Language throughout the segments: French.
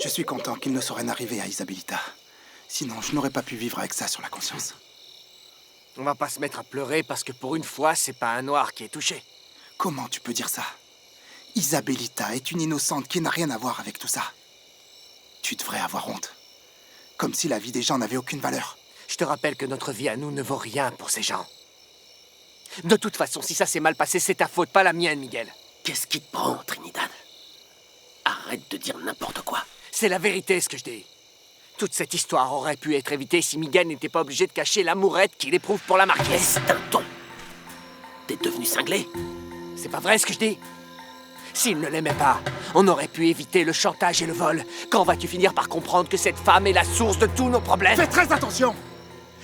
Je suis content qu'il ne soit rien arrivé à Isabelita. Sinon, je n'aurais pas pu vivre avec ça sur la conscience. On va pas se mettre à pleurer parce que pour une fois, c'est pas un noir qui est touché. Comment tu peux dire ça? Isabelita est une innocente qui n'a rien à voir avec tout ça. Tu devrais avoir honte. Comme si la vie des gens n'avait aucune valeur. Je te rappelle que notre vie à nous ne vaut rien pour ces gens. De toute façon, si ça s'est mal passé, c'est ta faute, pas la mienne, Miguel. Qu'est-ce qui te prend, Trinidad? Arrête de dire n'importe quoi. C'est la vérité, ce que je dis. Toute cette histoire aurait pu être évitée si Miguel n'était pas obligé de cacher l'amourette qu'il éprouve pour la marquise. C'est un ton. T'es devenu cinglé? C'est pas vrai ce que je dis. S'il ne l'aimait pas, on aurait pu éviter le chantage et le vol. Quand vas-tu finir par comprendre que cette femme est la source de tous nos problèmes? Fais très attention!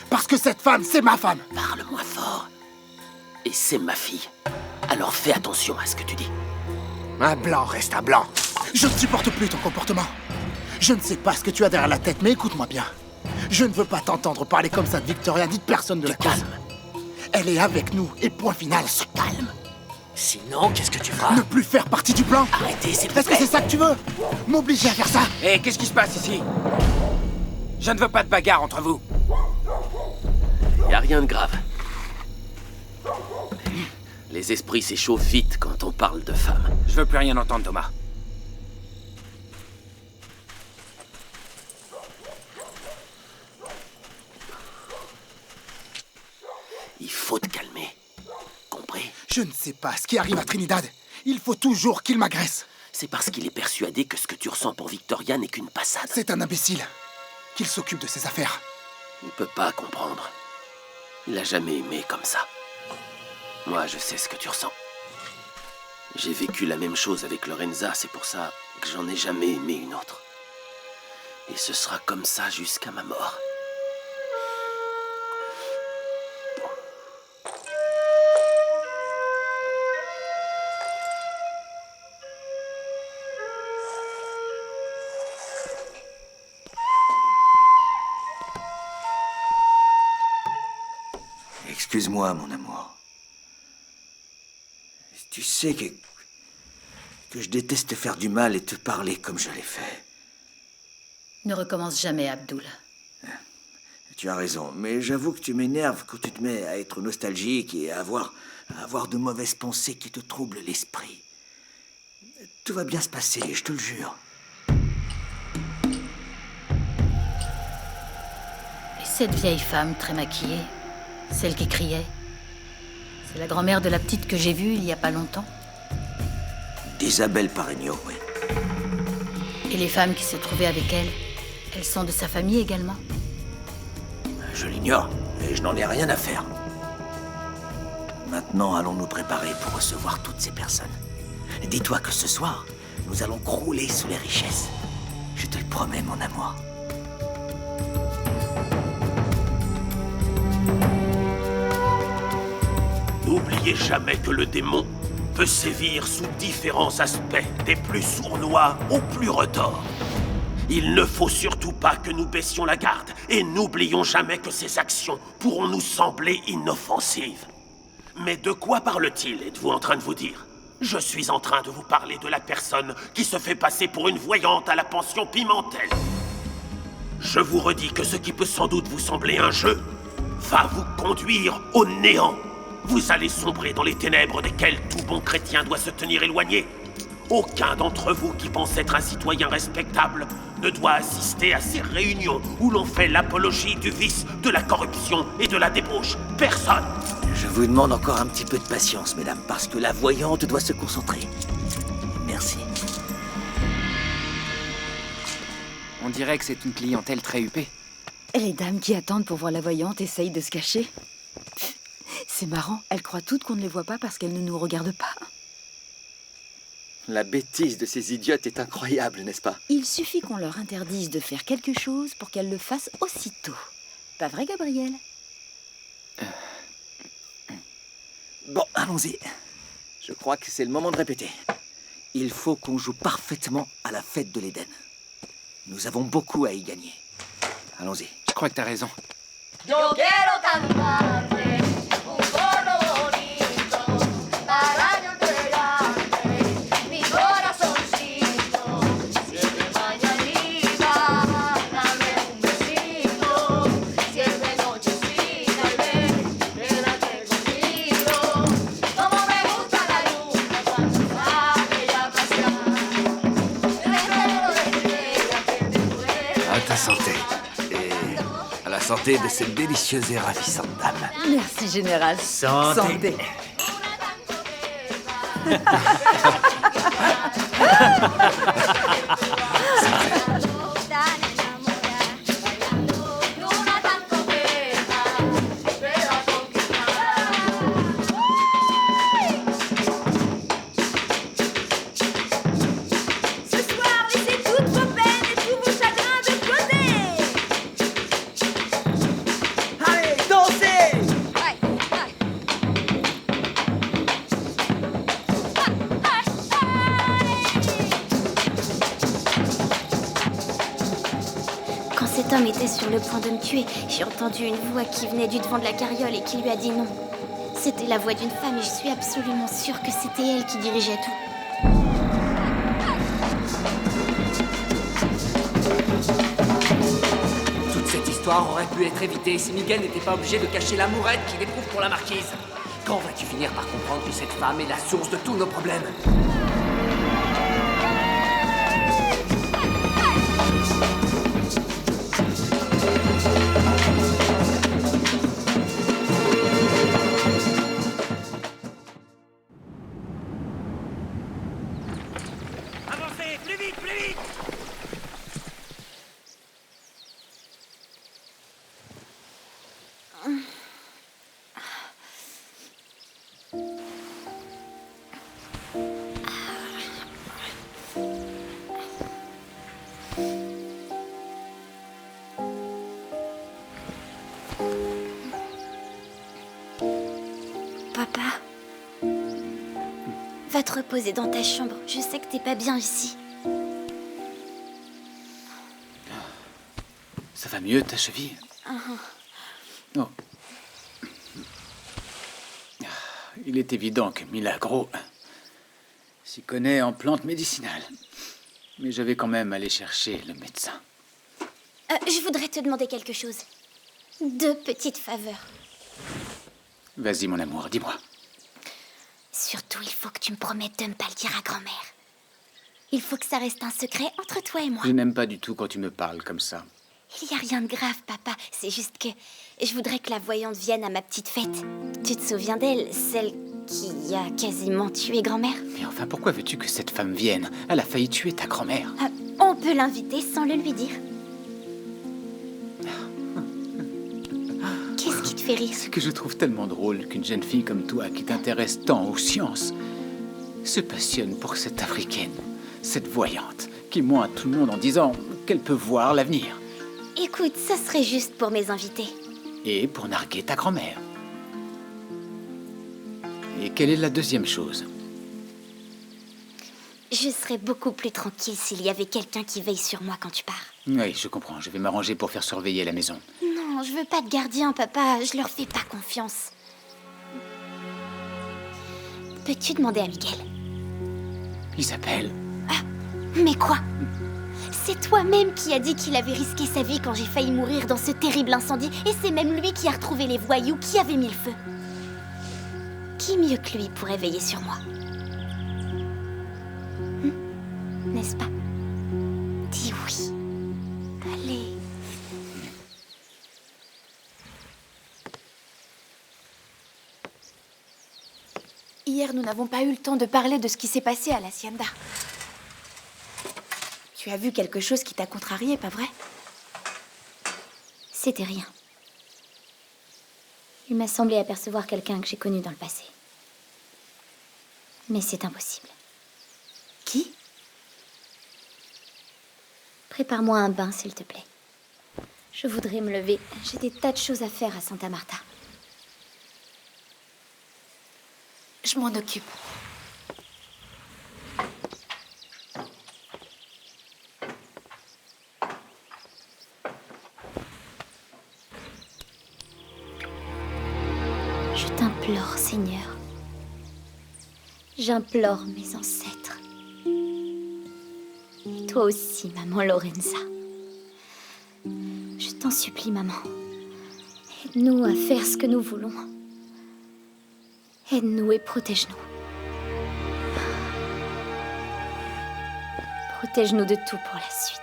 Parce que cette femme, c'est ma femme! Parle moins fort. Et c'est ma fille. Alors fais attention à ce que tu dis. Un blanc reste un blanc. Je ne supporte plus ton comportement. Je ne sais pas ce que tu as derrière la tête, mais écoute-moi bien. Je ne veux pas t'entendre parler comme ça de Victoria, ni de personne de la cause. Elle est avec nous, et point final. Se calme. Sinon, qu'est-ce que tu feras? Ne plus faire partie du plan. Arrêtez, s'il vous Est-ce que plaît. c'est ça que tu veux? M'obliger à faire ça? Hé, qu'est-ce qui se passe ici? Je ne veux pas de bagarre entre vous. Y a rien de grave. Les esprits s'échauffent vite quand on parle de femmes. Je veux plus rien entendre, Thomas. Il faut te calmer. Compris? Je ne sais pas ce qui arrive à Trinidad. Il faut toujours qu'il m'agresse. C'est parce qu'il est persuadé que ce que tu ressens pour Victoria n'est qu'une passade. C'est un imbécile. Qu'il s'occupe de ses affaires. Il ne peut pas comprendre. Il a jamais aimé comme ça. Moi, je sais ce que tu ressens. J'ai vécu la même chose avec Lorenza, c'est pour ça que j'en ai jamais aimé une autre. Et ce sera comme ça jusqu'à ma mort. Excuse-moi, mon amour. Tu sais que je déteste faire du mal et te parler comme je l'ai fait. Ne recommence jamais, Abdul. Tu as raison, mais j'avoue que tu m'énerves quand tu te mets à être nostalgique et à avoir de mauvaises pensées qui te troublent l'esprit. Tout va bien se passer, je te le jure. Et cette vieille femme très maquillée, celle qui criait, c'est la grand-mère de la petite que j'ai vue il y a pas longtemps. D'Isabelle Paregno, oui. Et les femmes qui se trouvaient avec elle, elles sont de sa famille également. Je l'ignore, et je n'en ai rien à faire. Maintenant, allons nous préparer pour recevoir toutes ces personnes. Dis-toi que ce soir, nous allons crouler sous les richesses. Je te le promets, mon amour. N'oubliez jamais que le démon peut sévir sous différents aspects, des plus sournois aux plus retors. Il ne faut surtout pas que nous baissions la garde, et n'oublions jamais que ces actions pourront nous sembler inoffensives. Mais de quoi parle-t-il, êtes-vous en train de vous dire? Je suis en train de vous parler de la personne qui se fait passer pour une voyante à la pension Pimentel. Je vous redis que ce qui peut sans doute vous sembler un jeu va vous conduire au néant. Vous allez sombrer dans les ténèbres desquelles tout bon chrétien doit se tenir éloigné. Aucun d'entre vous qui pense être un citoyen respectable ne doit assister à ces réunions où l'on fait l'apologie du vice, de la corruption et de la débauche. Personne. Je vous demande encore un petit peu de patience, mesdames, parce que la voyante doit se concentrer. Merci. On dirait que c'est une clientèle très huppée. Et les dames qui attendent pour voir la voyante essayent de se cacher. C'est marrant, elles croient toutes qu'on ne les voit pas parce qu'elles ne nous regardent pas. La bêtise de ces idiotes est incroyable, n'est-ce pas? Il suffit qu'on leur interdise de faire quelque chose pour qu'elles le fassent aussitôt. Pas vrai, Gabriel? Bon, allons-y. Je crois que c'est le moment de répéter. Il faut qu'on joue parfaitement à la fête de l'Éden. Nous avons beaucoup à y gagner. Allons-y. Je crois que t'as raison. Yo quiero cantarte un coro bonito para yo entregarte mi corazoncito. Siete mañanitas santé de cette délicieuse et ravissante dame. Merci, Général. Santé. Ce soir, laissez toutes vos peines et tous vos chagrins de côté. Allez, dansez! Quand cet homme était sur le point de me tuer, j'ai entendu une voix qui venait du devant de la carriole et qui lui a dit non. C'était la voix d'une femme et je suis absolument sûre que c'était elle qui dirigeait tout. Toute cette histoire aurait pu être évitée si Miguel n'était pas obligé de cacher l'amourette qu'il éprouve pour la marquise. Quand vas-tu finir par comprendre que cette femme est la source de tous nos problèmes? Avancez, plus vite, plus vite! Papa, va te reposer dans ta chambre. Je sais que t'es pas bien ici. Ça va mieux, ta cheville? Oh. Il est évident que Milagro s'y connaît en plantes médicinales. Mais je vais quand même aller chercher le médecin. Je voudrais te demander quelque chose. 2 petites faveurs. Vas-y, mon amour, dis-moi. Surtout, il faut que tu me promettes de ne pas le dire à grand-mère. Il faut que ça reste un secret entre toi et moi. Je n'aime pas du tout quand tu me parles comme ça. Il n'y a rien de grave, papa. C'est juste que je voudrais que la voyante vienne à ma petite fête. Tu te souviens d'elle, celle qui a quasiment tué grand-mère? Mais enfin, pourquoi veux-tu que cette femme vienne? Elle a failli tuer ta grand-mère. On peut l'inviter sans le lui dire. Qu'est-ce qui te fait rire? C'est que je trouve tellement drôle qu'une jeune fille comme toi, qui t'intéresse tant aux sciences, se passionne pour cette africaine, cette voyante, qui ment à tout le monde en disant qu'elle peut voir l'avenir. Écoute, ça serait juste pour mes invités. Et pour narguer ta grand-mère. Et quelle est la deuxième chose? Je serais beaucoup plus tranquille s'il y avait quelqu'un qui veille sur moi quand tu pars. Oui, je comprends. Je vais m'arranger pour faire surveiller la maison. Non, je veux pas de gardien, papa. Je leur fais pas confiance. Peux-tu demander à Miguel? Isabelle? Mais quoi? C'est toi-même qui as dit qu'il avait risqué sa vie quand j'ai failli mourir dans ce terrible incendie. Et c'est même lui qui a retrouvé les voyous qui avaient mis le feu. Qui mieux que lui pourrait veiller sur moi? N'est-ce pas? Dis oui. Allez. Hier, nous n'avons pas eu le temps de parler de ce qui s'est passé à l'Hacienda. Tu as vu quelque chose qui t'a contrarié, pas vrai? C'était rien. Il m'a semblé apercevoir quelqu'un que j'ai connu dans le passé. Mais c'est impossible. Qui? Prépare-moi un bain, s'il te plaît. Je voudrais me lever. J'ai des tas de choses à faire à Santa Marta. Je m'en occupe. Je t'implore, Seigneur. J'implore mes ancêtres. Et toi aussi, maman Lorenza. Je t'en supplie, maman. Aide-nous à faire ce que nous voulons. Aide-nous et protège-nous. Protège-nous de tout pour la suite.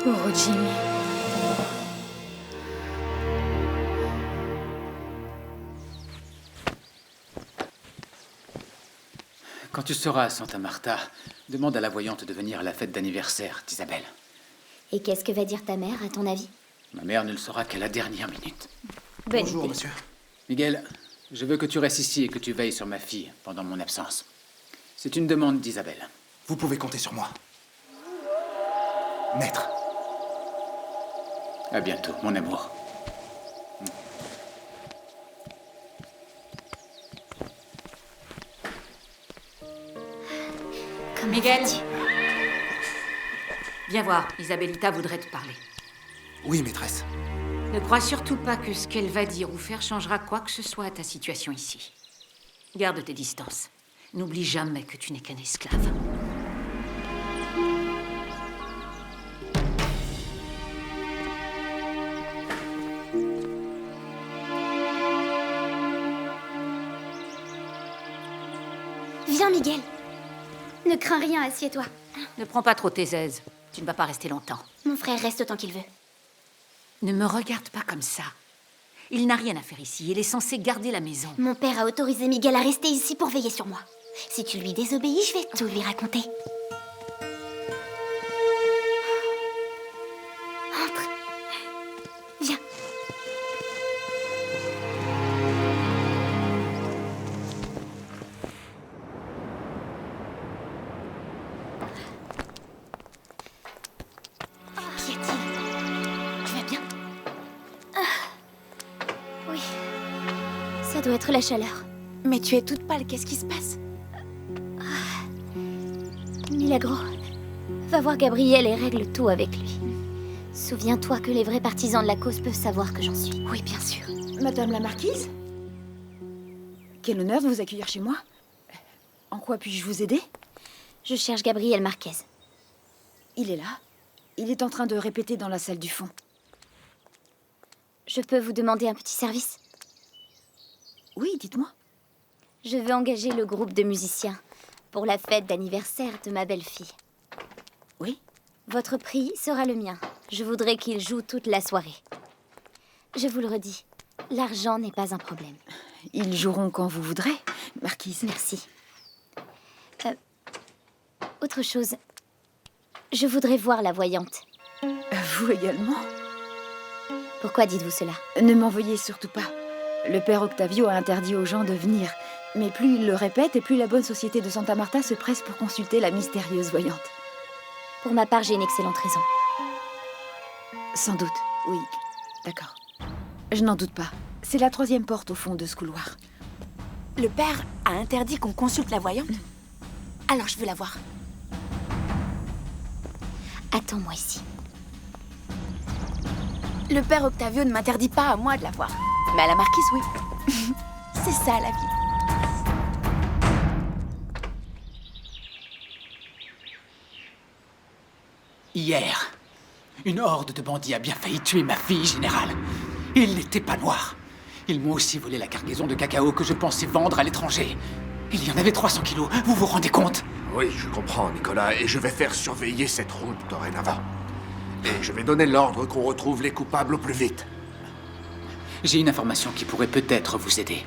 Pauvre Jimmy. Quand tu seras à Santa Marta, demande à la voyante de venir à la fête d'anniversaire d'Isabelle. Et qu'est-ce que va dire ta mère, à ton avis? Ma mère ne le saura qu'à la dernière minute. Bonne Bonjour, idée. monsieur. Miguel, je veux que tu restes ici et que tu veilles sur ma fille pendant mon absence. C'est une demande d'Isabelle. Vous pouvez compter sur moi. Maître. À bientôt, mon amour. Comment Miguel. vas-tu? Viens voir, Isabellita voudrait te parler. Oui, maîtresse. Ne crois surtout pas que ce qu'elle va dire ou faire changera quoi que ce soit à ta situation ici. Garde tes distances. N'oublie jamais que tu n'es qu'un esclave. Viens, Miguel. Ne crains rien, assieds-toi. Ne prends pas trop tes aises. Tu ne vas pas rester longtemps. Mon frère reste autant qu'il veut. Ne me regarde pas comme ça. Il n'a rien à faire ici. Il est censé garder la maison. Mon père a autorisé Miguel à rester ici pour veiller sur moi. Si tu lui désobéis, je vais tout lui raconter. Entre. Viens. Qu'y a-t-il? Tu vas bien? Oui. Ça doit être la chaleur. Mais tu es toute pâle, qu'est-ce qui se passe? Milagro, va voir Gabriel et règle tout avec lui. Souviens-toi que les vrais partisans de la cause peuvent savoir que j'en suis. Oui, bien sûr. Madame la marquise? Quel honneur de vous accueillir chez moi. En quoi puis-je vous aider? Je cherche Gabriel Marquez. Il est là. Il est en train de répéter dans la salle du fond. Je peux vous demander un petit service? Oui, dites-moi. Je veux engager le groupe de musiciens pour la fête d'anniversaire de ma belle-fille. Oui? Votre prix sera le mien. Je voudrais qu'ils jouent toute la soirée. Je vous le redis, l'argent n'est pas un problème. Ils joueront quand vous voudrez, marquise. Merci. Autre chose, je voudrais voir la voyante. Vous également? Pourquoi dites-vous cela? Ne m'envoyez surtout pas. Le père Octavio a interdit aux gens de venir. Mais plus il le répète, et plus la bonne société de Santa Marta se presse pour consulter la mystérieuse voyante. Pour ma part, j'ai une excellente raison. Sans doute, oui. D'accord. Je n'en doute pas. C'est la 3e porte au fond de ce couloir. Le père a interdit qu'on consulte la voyante? Alors je veux la voir. Attends-moi ici. Le père Octavio ne m'interdit pas à moi de la voir. Mais à la marquise, oui. C'est ça, la vie. Hier, une horde de bandits a bien failli tuer ma fille, général. Ils n'étaient pas noirs. Ils m'ont aussi volé la cargaison de cacao que je pensais vendre à l'étranger. Il y en avait 300 kilos, vous vous rendez compte? Oui, je comprends, Nicolas, et je vais faire surveiller cette route dorénavant. Et je vais donner l'ordre qu'on retrouve les coupables au plus vite. J'ai une information qui pourrait peut-être vous aider.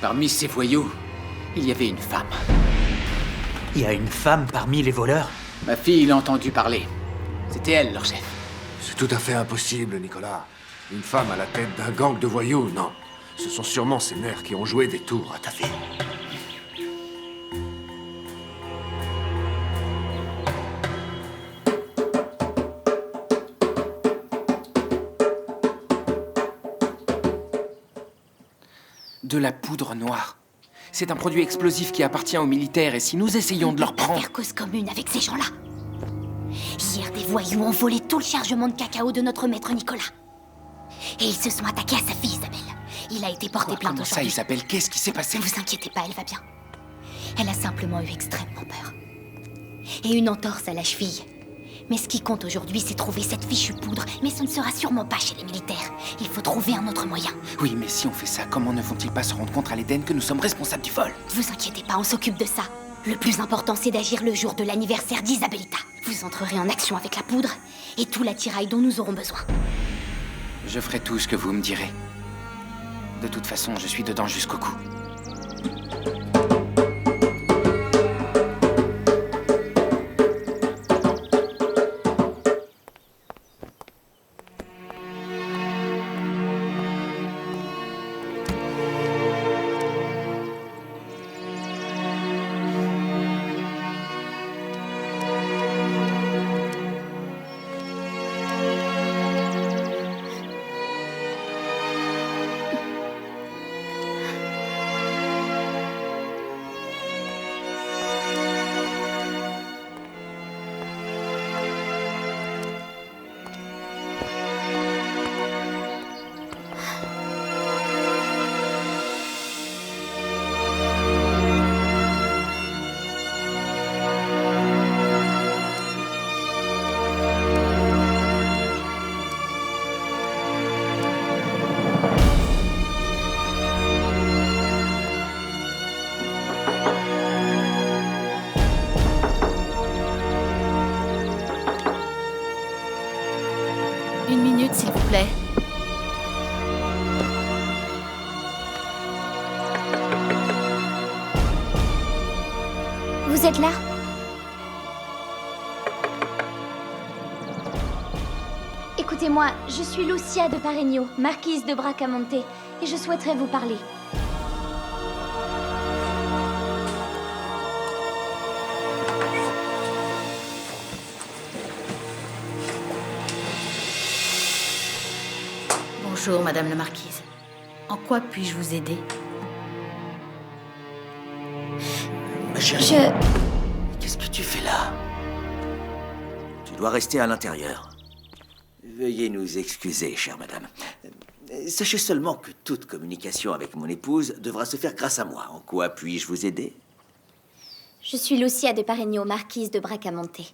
Parmi ces voyous, il y avait une femme. Il y a une femme parmi les voleurs? Ma fille l'a entendu parler. C'était elle, leur chef. C'est tout à fait impossible, Nicolas. Une femme à la tête d'un gang de voyous, non. Ce sont sûrement ses mères qui ont joué des tours à ta fille. De la poudre noire. C'est un produit explosif qui appartient aux militaires et si nous essayons de leur prendre... Faire cause commune avec ces gens-là. Hier, des voyous ont volé tout le chargement de cacao de notre maître Nicolas. Et ils se sont attaqués à sa fille, Isabelle. Il a été porté plainte Comment ça, aujourd'hui. Isabelle? Qu'est-ce qui s'est passé? Ne vous inquiétez pas, elle va bien. Elle a simplement eu extrêmement peur. Et une entorse à la cheville. Mais ce qui compte aujourd'hui, c'est trouver cette fichue poudre. Mais ce ne sera sûrement pas chez les militaires. Il faut trouver un autre moyen. Oui, mais si on fait ça, comment ne vont-ils pas se rendre compte à l'Éden que nous sommes responsables du vol? Ne vous inquiétez pas, on s'occupe de ça. Le plus important, c'est d'agir le jour de l'anniversaire d'Isabellita. Vous entrerez en action avec la poudre et tout l'attirail dont nous aurons besoin. Je ferai tout ce que vous me direz. De toute façon, je suis dedans jusqu'au cou. Une minute, s'il vous plaît. Vous êtes là? Écoutez-moi, je suis Lucia de Paregno, marquise de Bracamonte, et je souhaiterais vous parler. Bonjour, Madame la Marquise. En quoi puis-je vous aider? Ma chérie, qu'est-ce que tu fais là? Tu dois rester à l'intérieur. Veuillez nous excuser, chère madame. Sachez seulement que toute communication avec mon épouse devra se faire grâce à moi. En quoi puis-je vous aider? Je suis Lucia de Paregno, marquise de Bracamonte.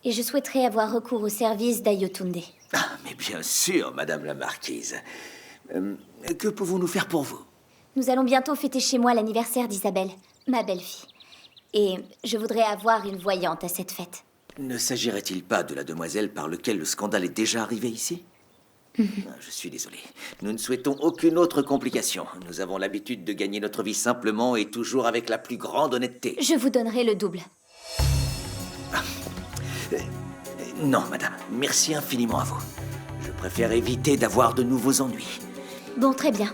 Et je souhaiterais avoir recours au service d'Ayotunde. Ah, mais bien sûr, madame la marquise. Que pouvons-nous faire pour vous? Nous allons bientôt fêter chez moi l'anniversaire d'Isabelle, ma belle-fille. Et je voudrais avoir une voyante à cette fête. Ne s'agirait-il pas de la demoiselle par laquelle le scandale est déjà arrivé ici? Je suis désolé. Nous ne souhaitons aucune autre complication. Nous avons l'habitude de gagner notre vie simplement et toujours avec la plus grande honnêteté. Je vous donnerai le double. Non, madame. Merci infiniment à vous. Je préfère éviter d'avoir de nouveaux ennuis. Bon, très bien.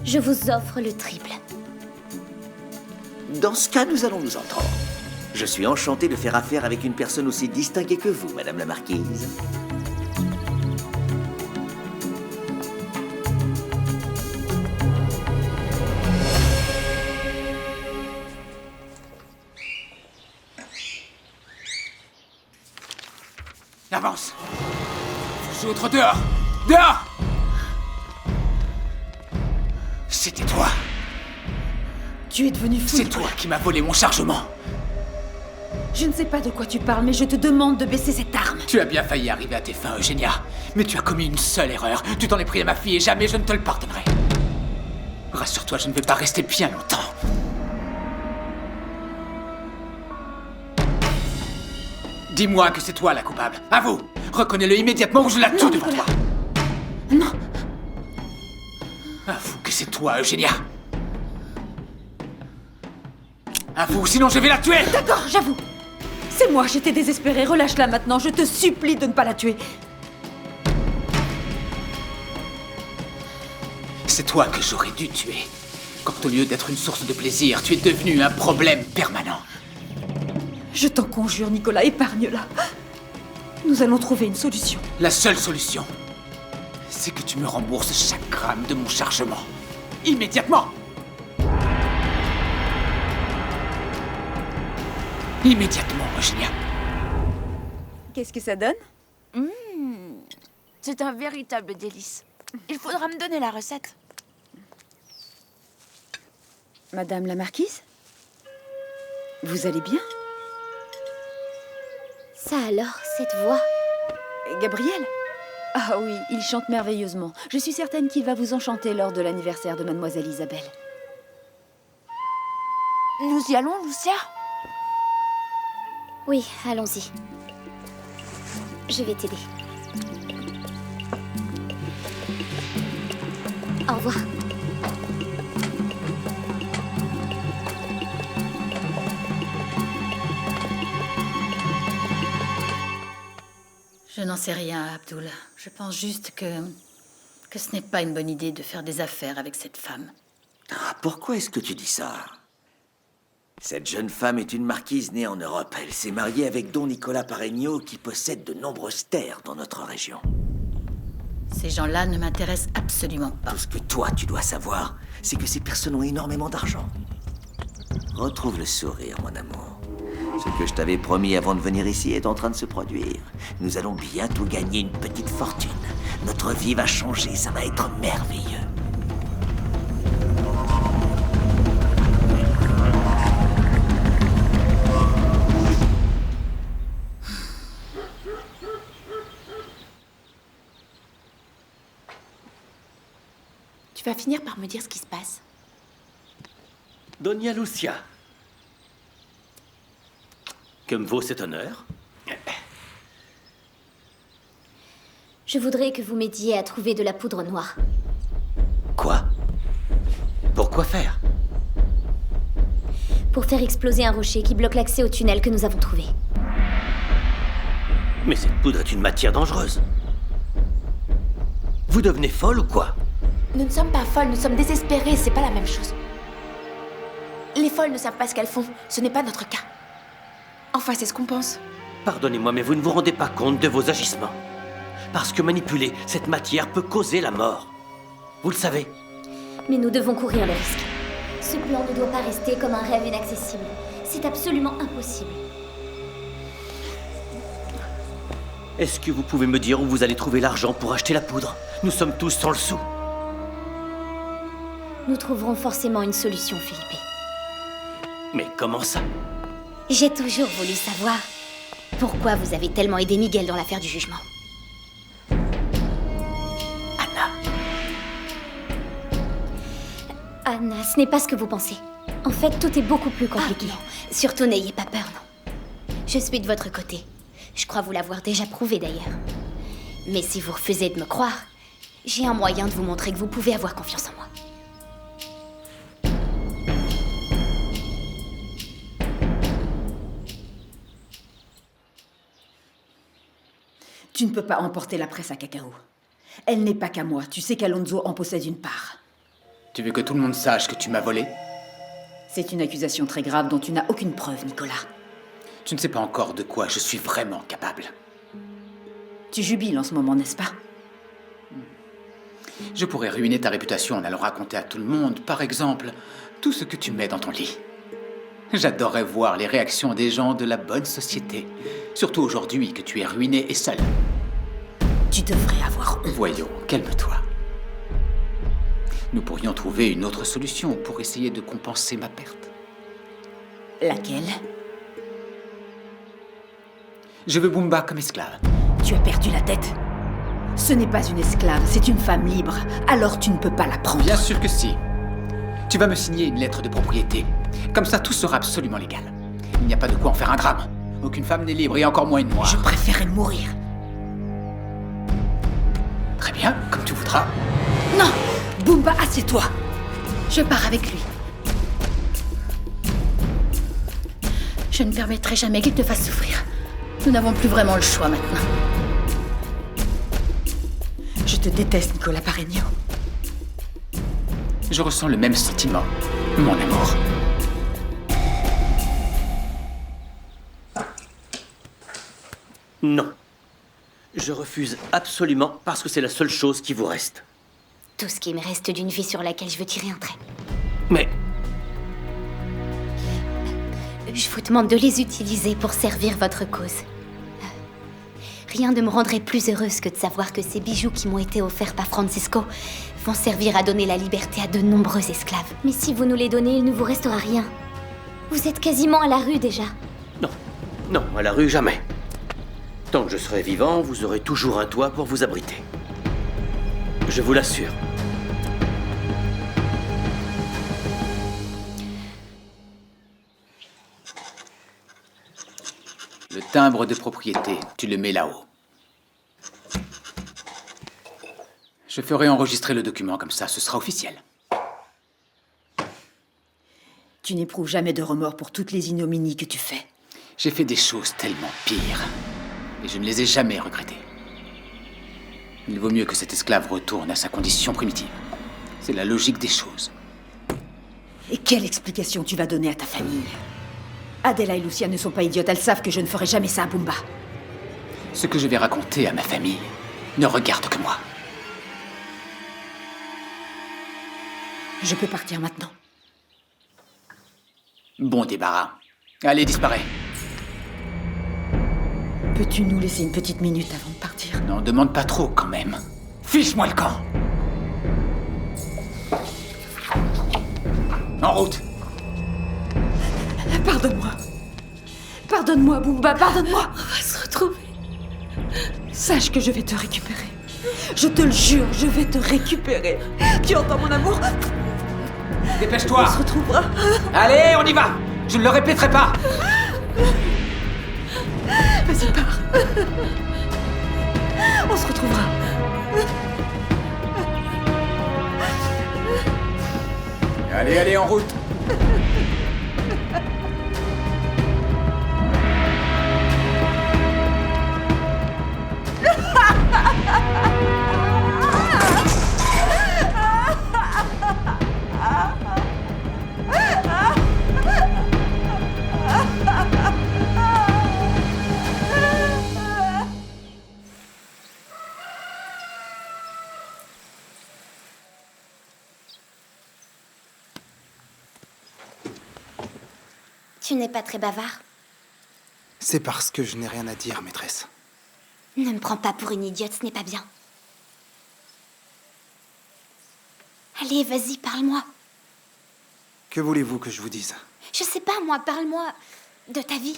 Je vous offre le triple. Dans ce cas, nous allons nous entendre. Je suis enchanté de faire affaire avec une personne aussi distinguée que vous, madame la marquise. Avance! Vous autres dehors! Dehors! C'était toi! Tu es devenu fou. C'est toi qui m'as volé mon chargement! Je ne sais pas de quoi tu parles, mais je te demande de baisser cette arme. Tu as bien failli arriver à tes fins, Eugenia. Mais tu as commis une seule erreur. Tu t'en es pris à ma fille et jamais je ne te le pardonnerai. Rassure-toi, je ne vais pas rester bien longtemps. Dis-moi que c'est toi la coupable. À vous! Reconnais-le immédiatement ou je la tue devant toi. Non. Avoue que c'est toi, Eugenia. Avoue, sinon je vais la tuer! D'accord, j'avoue. C'est moi, j'étais désespérée. Relâche-la maintenant, je te supplie de ne pas la tuer. C'est toi que j'aurais dû tuer. Quand au lieu d'être une source de plaisir, tu es devenu un problème permanent. Je t'en conjure, Nicolas, épargne-la. Nous allons trouver une solution. La seule solution, c'est que tu me rembourses chaque gramme de mon chargement. Immédiatement! Immédiatement, Eugenia. Qu'est-ce que ça donne? C'est un véritable délice. Il faudra me donner la recette. Madame la marquise? Vous allez bien? Ça alors, cette voix? Gabriel? Ah oui, il chante merveilleusement. Je suis certaine qu'il va vous enchanter lors de l'anniversaire de Mademoiselle Isabelle. Nous y allons, Lucia? Oui, allons-y. Je vais t'aider. Au revoir. Je n'en sais rien, Abdul. Je pense juste que ce n'est pas une bonne idée de faire des affaires avec cette femme. Ah, pourquoi est-ce que tu dis ça? Cette jeune femme est une marquise née en Europe. Elle s'est mariée avec Don Nicolas Paregno, qui possède de nombreuses terres dans notre région. Ces gens-là ne m'intéressent absolument pas. Tout ce que toi, tu dois savoir, c'est que ces personnes ont énormément d'argent. Retrouve le sourire, mon amour. Ce que je t'avais promis avant de venir ici est en train de se produire. Nous allons bientôt gagner une petite fortune. Notre vie va changer, ça va être merveilleux. Tu vas finir par me dire ce qui se passe. Doña Lucia. Que me vaut cet honneur? Je voudrais que vous m'aidiez à trouver de la poudre noire. Quoi? Pourquoi faire? Pour faire exploser un rocher qui bloque l'accès au tunnel que nous avons trouvé. Mais cette poudre est une matière dangereuse. Vous devenez folle ou quoi? Nous ne sommes pas folles, nous sommes désespérées, c'est pas la même chose. Les folles ne savent pas ce qu'elles font, ce n'est pas notre cas. Enfin, c'est ce qu'on pense. Pardonnez-moi, mais vous ne vous rendez pas compte de vos agissements. Parce que manipuler cette matière peut causer la mort. Vous le savez. Mais nous devons courir le risque. Ce plan ne doit pas rester comme un rêve inaccessible. C'est absolument impossible. Est-ce que vous pouvez me dire où vous allez trouver l'argent pour acheter la poudre? Nous sommes tous sans le sou. Nous trouverons forcément une solution, Philippe. Mais comment ça? J'ai toujours voulu savoir pourquoi vous avez tellement aidé Miguel dans l'affaire du jugement. Anna, ce n'est pas ce que vous pensez. En fait, tout est beaucoup plus compliqué. Surtout, n'ayez pas peur, non. Je suis de votre côté. Je crois vous l'avoir déjà prouvé, d'ailleurs. Mais si vous refusez de me croire, j'ai un moyen de vous montrer que vous pouvez avoir confiance en moi. Tu ne peux pas emporter la presse à Cacao. Elle n'est pas qu'à moi. Tu sais qu'Alonso en possède une part. Tu veux que tout le monde sache que tu m'as volé? C'est une accusation très grave dont tu n'as aucune preuve, Nicolas. Tu ne sais pas encore de quoi je suis vraiment capable. Tu jubiles en ce moment, n'est-ce pas? Je pourrais ruiner ta réputation en allant raconter à tout le monde, par exemple, tout ce que tu mets dans ton lit. J'adorerais voir les réactions des gens de la bonne société. Surtout aujourd'hui que tu es ruiné et seul. Tu devrais avoir honte. Voyons, calme-toi. Nous pourrions trouver une autre solution pour essayer de compenser ma perte. Laquelle? Je veux Bumba comme esclave. Tu as perdu la tête? Ce n'est pas une esclave, c'est une femme libre. Alors tu ne peux pas la prendre. Bien sûr que si. Tu vas me signer une lettre de propriété. Comme ça, tout sera absolument légal. Il n'y a pas de quoi en faire un drame. Aucune femme n'est libre et encore moins une noire. Je préférais mourir. Très bien, comme tu voudras. Non! Bumba, assieds-toi. Je pars avec lui. Je ne permettrai jamais qu'il te fasse souffrir. Nous n'avons plus vraiment le choix maintenant. Je te déteste, Nicolas Paregno. Je ressens le même sentiment, mon amour. Non. Je refuse absolument parce que c'est la seule chose qui vous reste. Tout ce qui me reste d'une vie sur laquelle je veux tirer un trait. Mais... Je vous demande de les utiliser pour servir votre cause. Rien ne me rendrait plus heureuse que de savoir que ces bijoux qui m'ont été offerts par Francisco vont servir à donner la liberté à de nombreux esclaves. Mais si vous nous les donnez, il ne vous restera rien. Vous êtes quasiment à la rue déjà. Non, non, à la rue, jamais. Tant que je serai vivant, vous aurez toujours un toit pour vous abriter. Je vous l'assure. Timbre de propriété, tu le mets là-haut. Je ferai enregistrer le document, comme ça, ce sera officiel. Tu n'éprouves jamais de remords pour toutes les ignominies que tu fais. J'ai fait des choses tellement pires, et je ne les ai jamais regrettées. Il vaut mieux que cet esclave retourne à sa condition primitive. C'est la logique des choses. Et quelle explication tu vas donner à ta famille? Adela et Lucia ne sont pas idiotes, elles savent que je ne ferai jamais ça à Bumba. Ce que je vais raconter à ma famille ne regarde que moi. Je peux partir maintenant. Bon débarras. Allez, disparais. Peux-tu nous laisser une petite minute avant de partir? N'en demande pas trop, quand même. Fiche-moi le camp. En route. Pardonne-moi. Pardonne-moi, Bumba, pardonne-moi. On va se retrouver. Sache que je vais te récupérer. Je te le jure, je vais te récupérer. Tu entends, mon amour? Dépêche-toi. On se retrouvera. Allez, on y va. Je ne le répéterai pas. Vas-y, pars. On se retrouvera. Allez, allez, en route. Tu n'es pas très bavard. C'est parce que je n'ai rien à dire, maîtresse. Ne me prends pas pour une idiote, ce n'est pas bien. Allez, vas-y, parle-moi. Que voulez-vous que je vous dise? Je sais pas, moi, parle-moi de ta vie.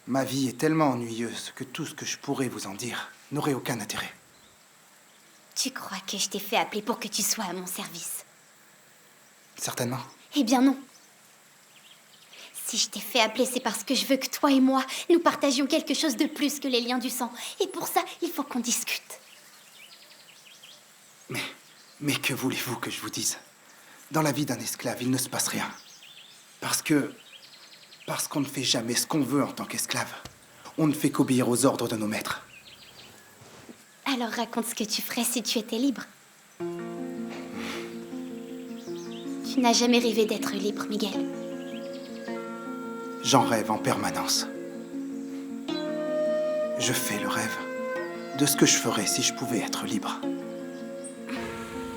Ma vie est tellement ennuyeuse que tout ce que je pourrais vous en dire n'aurait aucun intérêt. Tu crois que je t'ai fait appeler pour que tu sois à mon service? Certainement. Eh bien non. Si je t'ai fait appeler, c'est parce que je veux que toi et moi, nous partagions quelque chose de plus que les liens du sang. Et pour ça, il faut qu'on discute. Mais que voulez-vous que je vous dise? Dans la vie d'un esclave, il ne se passe rien. Parce qu'on ne fait jamais ce qu'on veut en tant qu'esclave. On ne fait qu'obéir aux ordres de nos maîtres. Alors raconte ce que tu ferais si tu étais libre. Tu n'as jamais rêvé d'être libre, Miguel. J'en rêve en permanence. Je fais le rêve de ce que je ferais si je pouvais être libre.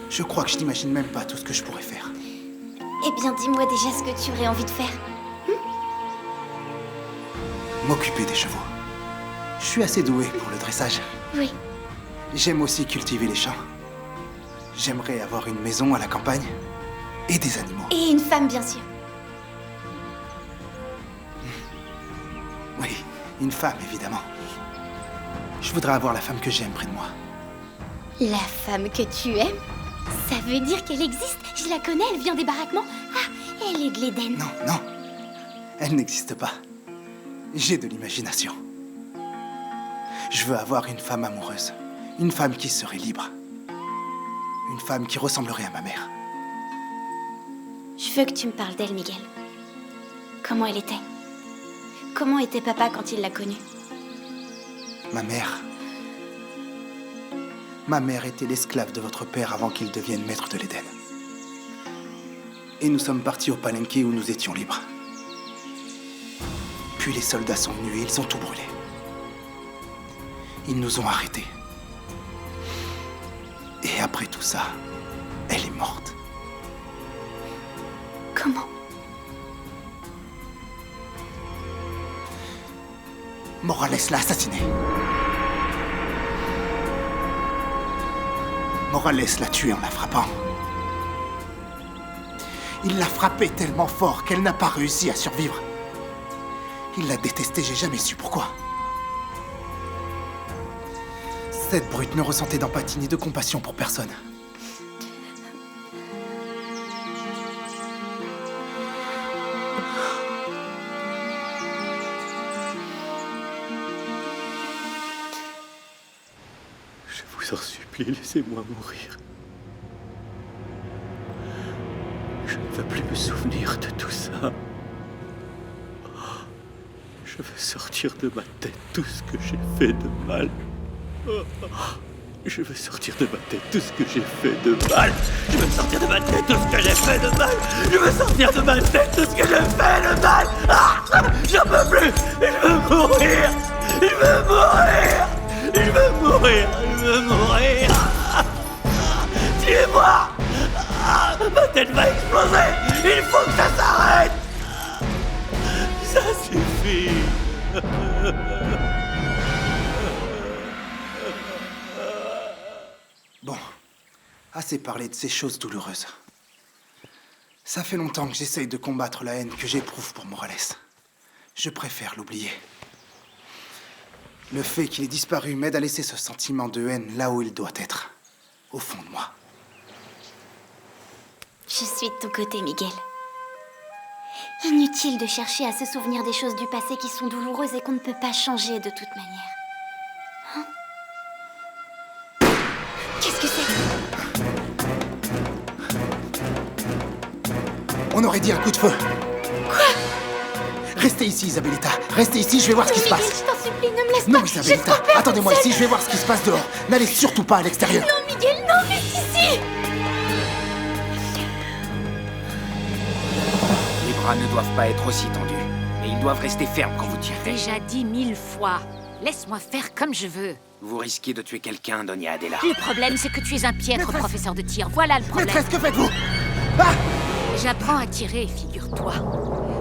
Je crois que je n'imagine même pas tout ce que je pourrais faire. Eh bien, dis-moi déjà ce que tu aurais envie de faire. M'occuper des chevaux. Je suis assez doué pour le dressage. Oui. J'aime aussi cultiver les champs. J'aimerais avoir une maison à la campagne et des animaux. Et une femme, bien sûr. Oui, une femme, évidemment. Je voudrais avoir la femme que j'aime près de moi. La femme que tu aimes? Ça veut dire qu'elle existe? Je la connais, elle vient des baraquements. Ah, elle est de l'Éden. Non, non. Elle n'existe pas. J'ai de l'imagination. Je veux avoir une femme amoureuse. Une femme qui serait libre. Une femme qui ressemblerait à ma mère. Je veux que tu me parles d'elle, Miguel. Comment elle était? Comment était papa quand il l'a connue? Ma mère. Ma mère était l'esclave de votre père avant qu'il devienne maître de l'Éden. Et nous sommes partis au Palenque où nous étions libres. Puis les soldats sont venus et ils ont tout brûlé. Ils nous ont arrêtés. Et après tout ça, elle est morte. Comment? Morales l'a assassinée. Morales l'a tuée en la frappant. Il l'a frappée tellement fort qu'elle n'a pas réussi à survivre. Il l'a détestée, j'ai jamais su pourquoi. Cette brute ne ressentait d'empathie ni de compassion pour personne. Je vous en supplie, laissez-moi mourir. Je ne veux plus me souvenir de tout ça. Je veux sortir de ma tête tout ce que j'ai fait de mal. Je veux sortir de ma tête tout ce que j'ai fait de mal. Je veux sortir de ma tête tout ce que j'ai fait de mal. Je veux sortir de ma tête tout ce que j'ai fait de mal. J'en peux plus. Je veux mourir. Je veux mourir. Je veux mourir. Je veux mourir. Tuez-moi. Ma tête va exploser. Il faut que ça s'arrête. Ça suffit. Bon, assez parlé de ces choses douloureuses. Ça fait longtemps que j'essaye de combattre la haine que j'éprouve pour Morales. Je préfère l'oublier. Le fait qu'il ait disparu m'aide à laisser ce sentiment de haine là où il doit être, au fond de moi. Je suis de ton côté, Miguel. Inutile de chercher à se souvenir des choses du passé qui sont douloureuses et qu'on ne peut pas changer de toute manière. Hein? Qu'est-ce que c'est? On aurait dit un coup de feu. Quoi? Restez ici, Isabellita. Restez ici, je vais voir ce qui se passe. Miguel, je t'en supplie, ne me laisse pas. Non, Isabellita, attendez-moi ici, je vais voir ce qui se passe dehors. N'allez surtout pas à l'extérieur. Non, Miguel, non, reste ici. Les bras ne doivent pas être aussi tendus, mais ils doivent rester fermes quand vous tirez. Déjà dit 1000 fois. Laisse-moi faire comme je veux. Vous risquez de tuer quelqu'un, Doña Adela. Le problème, c'est que tu es un piètre professeur de tir. Voilà le problème. Maîtresse, que faites-vous? Ah! J'apprends à tirer, figure-toi.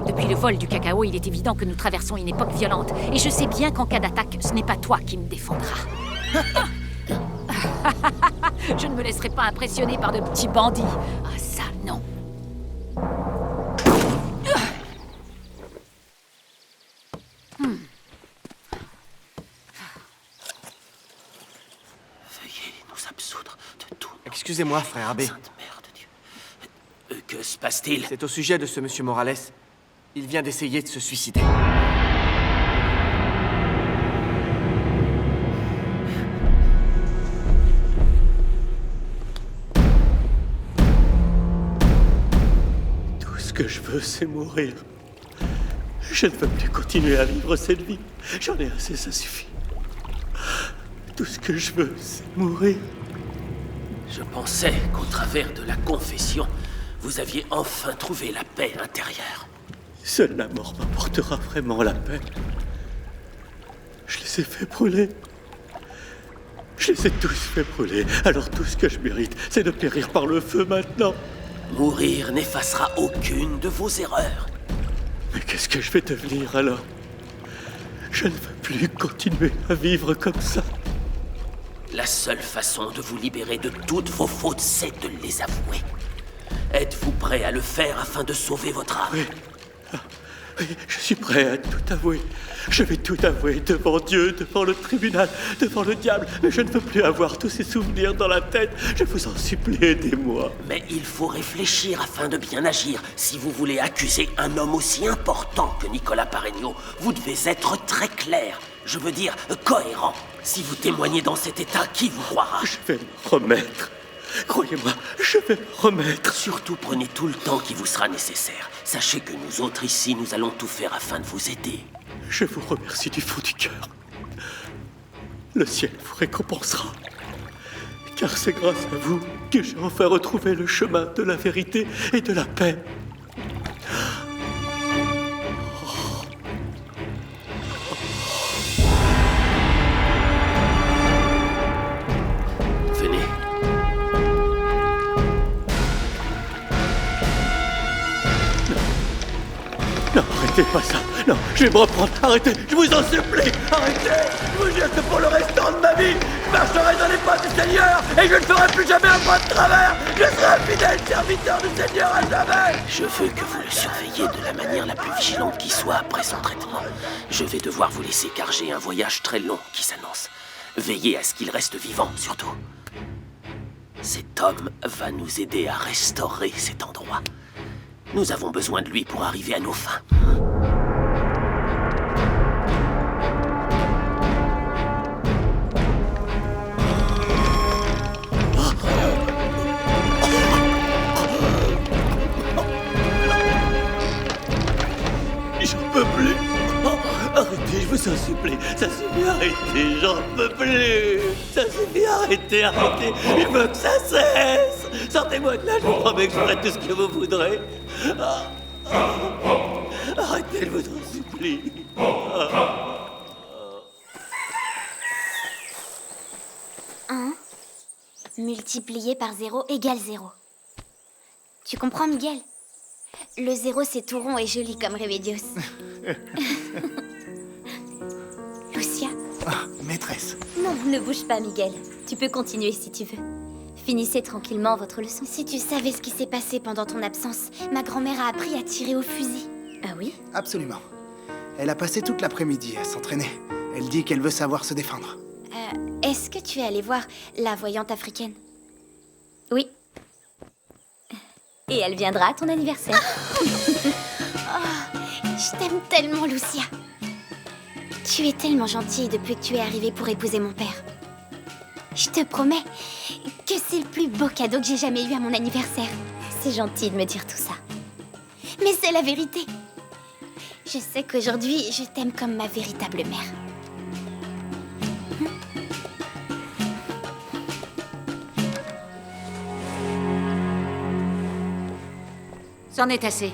Depuis le vol du cacao, il est évident que nous traversons une époque violente. Et je sais bien qu'en cas d'attaque, ce n'est pas toi qui me défendras. Je ne me laisserai pas impressionner par de petits bandits. Ah, ça, non. Veuillez nous absoudre de tout. Excusez-moi, frère Abbé. Sainte Mère de Dieu. Que se passe-t-il? C'est au sujet de ce monsieur Morales. Il vient d'essayer de se suicider. Tout ce que je veux, c'est mourir. Je ne veux plus continuer à vivre cette vie. J'en ai assez, ça suffit. Tout ce que je veux, c'est mourir. Je pensais qu'au travers de la confession, vous aviez enfin trouvé la paix intérieure. Seule la mort m'apportera vraiment la paix. Je les ai fait brûler. Je les ai tous fait brûler. Alors tout ce que je mérite, c'est de périr par le feu maintenant. Mourir n'effacera aucune de vos erreurs. Mais qu'est-ce que je vais devenir alors? Je ne veux plus continuer à vivre comme ça. La seule façon de vous libérer de toutes vos fautes, c'est de les avouer. Êtes-vous prêt à le faire afin de sauver votre âme? Oui. Oui, je suis prêt à tout avouer. Je vais tout avouer devant Dieu, devant le tribunal, devant le diable. Mais je ne veux plus avoir tous ces souvenirs dans la tête. Je vous en supplie, aidez-moi. Mais il faut réfléchir afin de bien agir. Si vous voulez accuser un homme aussi important que Nicolas Parregno, vous devez être très clair. Je veux dire, cohérent. Si vous témoignez dans cet état, qui vous croira? Je vais me remettre. Croyez-moi, je vais me remettre. Surtout prenez tout le temps qui vous sera nécessaire. Sachez que nous autres ici, nous allons tout faire afin de vous aider. Je vous remercie du fond du cœur. Le ciel vous récompensera. Car c'est grâce à vous que j'ai enfin retrouvé le chemin de la vérité et de la paix. Venez. Non, arrêtez pas ça. Non, je vais me reprendre. Arrêtez, je vous en supplie. Arrêtez. Je vous jure que pour le restant de ma vie, je marcherai dans les pas du Seigneur et je ne ferai plus jamais un pas de travers. Je serai un fidèle serviteur du Seigneur à jamais. Je veux que vous le surveilliez de la manière la plus vigilante qui soit après son traitement. Je vais devoir vous laisser car j'ai un voyage très long qui s'annonce. Veillez à ce qu'il reste vivant, surtout. Cet homme va nous aider à restaurer cet endroit. Nous avons besoin de lui pour arriver à nos fins. vous en supplie, ça suffit, arrêtez, j'en peux plus. Ça suffit, arrêtez, arrêtez. Je veux que ça cesse. Sortez-moi de là, je vous promets que je ferai tout ce que vous voudrez. Arrêtez, je vous en supplie. Multiplié par 0 égale 0. Tu comprends, Miguel? Le 0, c'est tout rond et joli comme Remedios. Lucia? Maîtresse. Non, ne bouge pas, Miguel. Tu peux continuer si tu veux. Finissez tranquillement votre leçon. Si tu savais ce qui s'est passé pendant ton absence, ma grand-mère a appris à tirer au fusil. Ah oui? Absolument. Elle a passé toute l'après-midi à s'entraîner. Elle dit qu'elle veut savoir se défendre. Est-ce que tu es allé voir la voyante africaine? Oui. Et elle viendra à ton anniversaire. Oh, je t'aime tellement, Lucia. Tu es tellement gentille depuis que tu es arrivée pour épouser mon père. Je te promets que c'est le plus beau cadeau que j'ai jamais eu à mon anniversaire. C'est gentil de me dire tout ça. Mais c'est la vérité. Je sais qu'aujourd'hui, je t'aime comme ma véritable mère. C'en est assez.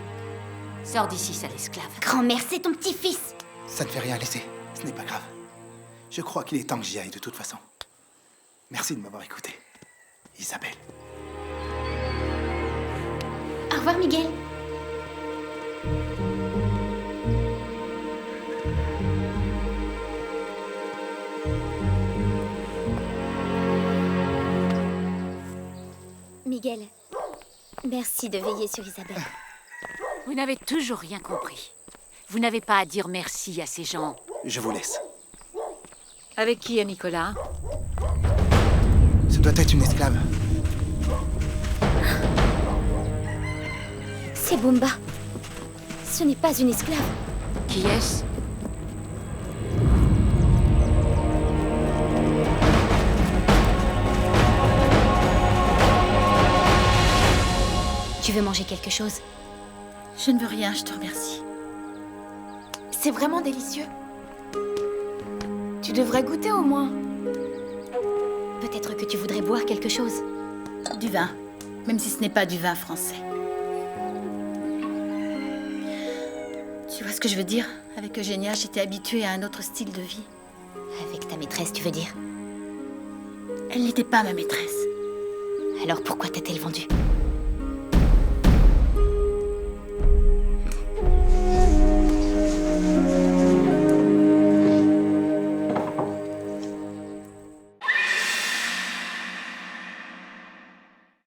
Sors d'ici, sale esclave. Grand-mère, c'est ton petit-fils. Ça ne fait rien laisser. Ce n'est pas grave. Je crois qu'il est temps que j'y aille de toute façon. Merci de m'avoir écouté. Isabelle. Au revoir, Miguel. Miguel, merci de veiller sur Isabelle. Vous n'avez toujours rien compris. Vous n'avez pas à dire merci à ces gens. Je vous laisse. Avec qui est Nicolas? Ce doit être une esclave. C'est Bumba. Ce n'est pas une esclave. Qui est-ce? Tu veux manger quelque chose? Je ne veux rien, je te remercie. C'est vraiment délicieux. Tu devrais goûter au moins. Peut-être que tu voudrais boire quelque chose. Du vin, même si ce n'est pas du vin français. Tu vois ce que je veux dire? Avec Eugénia, j'étais habituée à un autre style de vie. Avec ta maîtresse, tu veux dire? Elle n'était pas ma maîtresse. Alors pourquoi t'a-t-elle vendue?